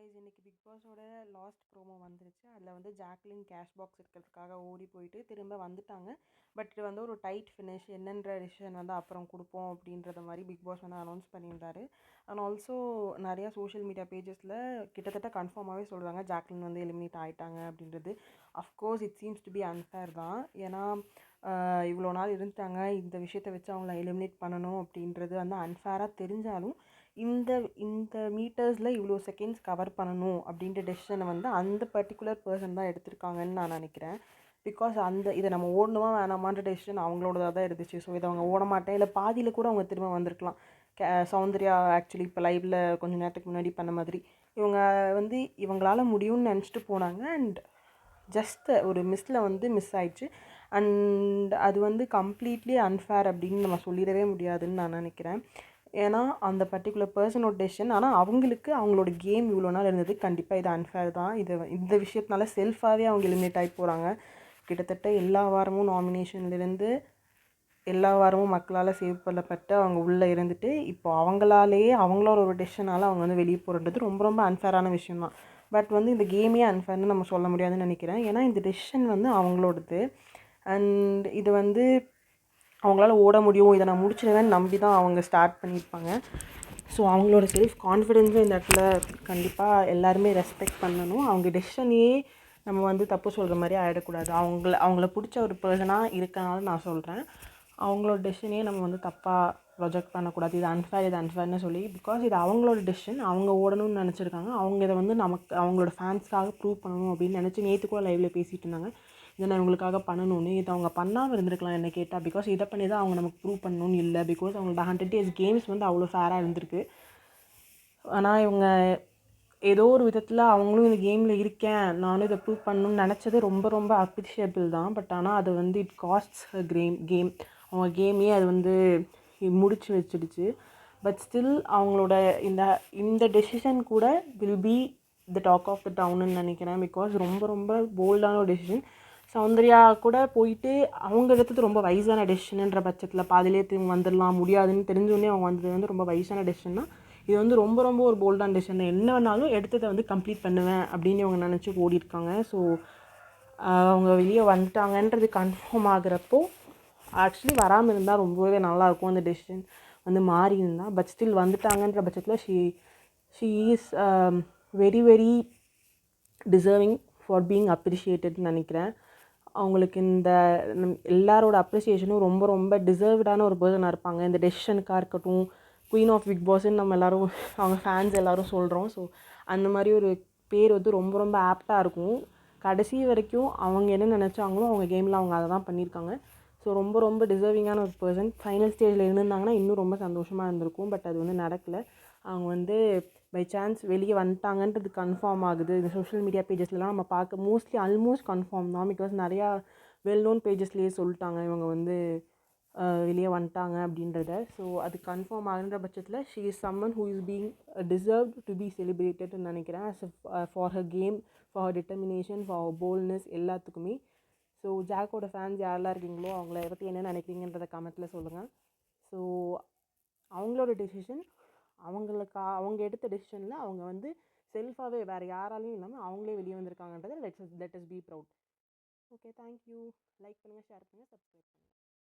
Guys, இன்னைக்கு big பாஸோட last promo வந்துருச்சு. அதில் வந்து ஜாக்லின் கேஷ் பாக்ஸ் இருக்கிறதுக்காக ஓடி போயிட்டு திரும்ப வந்துட்டாங்க. பட் இது வந்து ஒரு டைட் ஃபினிஷ், என்னென்ற டிசிஷன் வந்து அப்புறம் கொடுப்போம் அப்படின்றத மாதிரி பிக் பாஸ் வந்து அனௌன்ஸ் பண்ணியிருந்தாரு. அண்ட் ஆல்சோ நிறையா சோஷியல் மீடியா பேஜஸில் கிட்டத்தட்ட கன்ஃபார்மாகவே சொல்கிறாங்க ஜாக்லின் வந்து எலிமினேட் ஆகிட்டாங்க அப்படின்றது. Of course it seems to be unfair தான். ஏன்னா இவ்வளோ நாள் இருந்துட்டாங்க, இந்த விஷயத்தை வச்சு அவங்கள எலிமினேட் பண்ணணும் அப்படின்றது வந்து அன்ஃபேராக தெரிஞ்சாலும் இந்த இந்த மீட்டர்ஸில் இவ்வளோ செகண்ட்ஸ் கவர் பண்ணணும் அப்படின்ற டெசிஷனை வந்து அந்த பர்டிகுலர் பர்சன் தான் எடுத்திருக்காங்கன்னு நான் நினைக்கிறேன். பிகாஸ் இதை நம்ம ஓடணுமா வேணாமான்ற டெசிஷன் அவங்களோடதாக தான் இருந்துச்சு. ஸோ இதை அவங்க ஓட மாட்டேன், இல்லை பாதியில் கூட அவங்க திரும்ப வந்திருக்கலாம். சௌந்தர்யா ஆக்சுவலி இப்போ லைவில் கொஞ்சம் நேரத்துக்கு முன்னாடி பண்ண மாதிரி இவங்க வந்து இவங்களால முடியும்னு நினச்சிட்டு போனாங்க. அண்ட் ஜஸ்ட் ஒரு மிஸ்ஸில் வந்து மிஸ் ஆயிடுச்சு. அண்ட் அது வந்து கம்ப்ளீட்லி அன்ஃபேர் அப்படின்னு நம்ம சொல்லிடவே முடியாதுன்னு நான் நினைக்கிறேன். ஏன்னா அந்த பர்டிகுலர் பர்சனோட டெசிஷன். ஆனால் அவங்களுக்கு அவங்களோட கேம் இவ்வளோ நாள் இருந்தது, கண்டிப்பாக இது அன்ஃபேர் தான். இந்த விஷயத்தினால செல்ஃபாகவே அவங்க எலிமினேட் ஆகி போகிறாங்க. கிட்டத்தட்ட எல்லா வாரமும் நாமினேஷன்லேருந்து எல்லா வாரமும் மக்களால் சேவ் பண்ணப்பட்டு அவங்க உள்ளே இருந்துட்டு இப்போ அவங்களோட ஒரு டெசிஷனால் அவங்க வந்து வெளியே போகிறது ரொம்ப ரொம்ப அன்ஃபேரான விஷயம் தான். பட் வந்து இந்த கேமே அன்ஃபேர்னு நம்ம சொல்ல முடியாதுன்னு நினைக்கிறேன். ஏன்னா இந்த டெசிஷன் வந்து அவங்களோடது. அண்ட் இது வந்து அவங்களால ஓட முடியும், இதை நான் முடிச்சிடுவேன்னு நம்பி தான் அவங்க ஸ்டார்ட் பண்ணியிருப்பாங்க. ஸோ அவங்களோட செல்ஃப் கான்ஃபிடென்ஸும் இந்த இடத்துல கண்டிப்பாக எல்லாருமே ரெஸ்பெக்ட் பண்ணணும். அவங்க டெசிஷனையே நம்ம வந்து தப்பு சொல்கிற மாதிரி ஆகிடக்கூடாது. அவங்கள பிடிச்ச ஒரு பர்சனாக இருக்கனால நான் சொல்கிறேன், அவங்களோட டெசிஷனையே நம்ம வந்து தப்பாக ப்ரொஜெக்ட் பண்ணக்கூடாது. இது அன்ஃபேர்னு சொல்லி. பிகாஸ் இது அவங்களோட டெசிஷன், அவங்க ஓடணும்னு நினச்சிருக்காங்க. அவங்க இதை வந்து அவங்களோட ஃபேன்ஸ்க்காக ப்ரூவ் பண்ணணும் அப்படின்னு நினச்சி நேற்று கூட லைவில் பேசிகிட்டு இருந்தாங்க. இதை நான் இவங்களுக்காக பண்ணணும்னு. இதை அவங்க பண்ணாமல் இருந்திருக்கலாம் என்ன கேட்டால். பிகாஸ் இதை பண்ணி தான் அவங்க நமக்கு ப்ரூவ் பண்ணணும்னு இல்லை. பிகாஸ் அவங்களோட 100 days கேம்ஸ் வந்து அவ்வளோ ஃபேராக இருந்திருக்கு. ஆனால் இவங்க ஏதோ ஒரு விதத்தில் அவங்களும் இந்த கேமில் இருக்கேன், நானும் இதை ப்ரூவ் பண்ணணும்னு நினச்சது ரொம்ப ரொம்ப அப்ரிஷியபிள் தான். பட் ஆனால் அது வந்து இட் காஸ்ட்ஸ் கேம். அவங்க கேமையே அது வந்து முடிச்சு வச்சிடுச்சு. பட் ஸ்டில் அவங்களோட இந்த டெசிஷன் கூட will be the talk of the டவுன்னு நினைக்கிறேன். பிகாஸ் ரொம்ப ரொம்ப போல்டான ஒரு டெசிஷன். சௌந்தர்யா கூட போயிட்டு அவங்க எடுத்தது ரொம்ப வயசான டெசிஷனுன்ற பட்சத்தில் பாதிலே திரும்ப வந்துடலாம் முடியாதுன்னு தெரிஞ்சோடனே அவங்க வந்தது வந்து ரொம்ப வயசான டெசிஷன் தான். இது வந்து ரொம்ப ரொம்ப ஒரு போல்டான டெசிஷன். என்ன வேணாலும் எடுத்ததை வந்து கம்ப்ளீட் பண்ணுவேன் அப்படின்னு இவங்க நினச்சி ஓடிருக்காங்க. ஸோ அவங்க வெளியே வந்துட்டாங்கன்றது கன்ஃபார்ம் ஆகிறப்போ ஆக்சுவலி வராமல் இருந்தால் ரொம்பவே நல்லாயிருக்கும். அந்த டெசிஷன் வந்து மாறி இருந்தால். பட் ஸ்டில் வந்துட்டாங்கன்ற பட்சத்தில் she is very very deserving for being அப்ரிஷியேட்டட்னு நினைக்கிறேன். அவங்களுக்கு இந்த எல்லாரோட அப்ரிசியேஷனும் ரொம்ப ரொம்ப டிசர்வ்டான ஒரு பர்சனாக இருப்பாங்க. இந்த டெசிஷனுக்காக இருக்கட்டும், குயின் ஆஃப் பிக் பாஸ்ன்னு நம்ம எல்லோரும் அவங்க ஃபேன்ஸ் எல்லோரும் சொல்கிறோம். ஸோ அந்த மாதிரி ஒரு பேர் வந்து ரொம்ப ரொம்ப ஆப்டாக இருக்கும். கடைசி வரைக்கும் அவங்க என்ன நினச்சாங்களோ அவங்க கேமில் அவங்க அதை தான் பண்ணியிருக்காங்க. ஸோ ரொம்ப ரொம்ப டிசர்விங்கான ஒரு பர்சன். ஃபைனல் ஸ்டேஜில் இருந்திருந்தாங்கன்னா இன்னும் ரொம்ப சந்தோஷமாக இருந்திருக்கும். பட் அது வந்து நடக்கலை. அவங்க வந்து பை சான்ஸ் வெளியே வந்துட்டாங்கன்றது கன்ஃபார்ம் ஆகுது. இந்த சோஷியல் மீடியா பேஜஸ்லாம் நம்ம பார்க்க மோஸ்ட்லி ஆல்மோஸ்ட் கன்ஃபார்ம் தான். பிகாஸ் நிறையா வெல் நோன் பேஜஸ்லேயே சொல்லிட்டாங்க இவங்க வந்து வெளியே வந்துட்டாங்க அப்படின்றத. ஸோ அது கன்ஃபார்ம் ஆகுன்ற பட்சத்தில் she is someone who is being deserve to be செலிப்ரேட்டட்னு நினைக்கிறேன். For her game, for her determination, for her boldness எல்லாத்துக்குமே. ஸோ ஜாக்கோட ஃபேன்ஸ் யாரெல்லாம் இருக்கீங்களோ அவங்கள பற்றி என்ன நினைக்கிறீங்கன்றத கமெண்ட்டில் சொல்லுங்கள். ஸோ அவங்களோட டெசிஷன், அவங்க எடுத்த டெசிஷனில் அவங்க வந்து செல்ஃபாகவே வேறு யாராலையும் இல்லாமல் அவங்களே வெளியே வந்திருக்காங்கன்றதை let us be proud. Okay, thank you. Like பண்ணுங்கள், ஷேர் பண்ணுங்கள், சப்ஸ்கிரைப் பண்ணுங்கள்.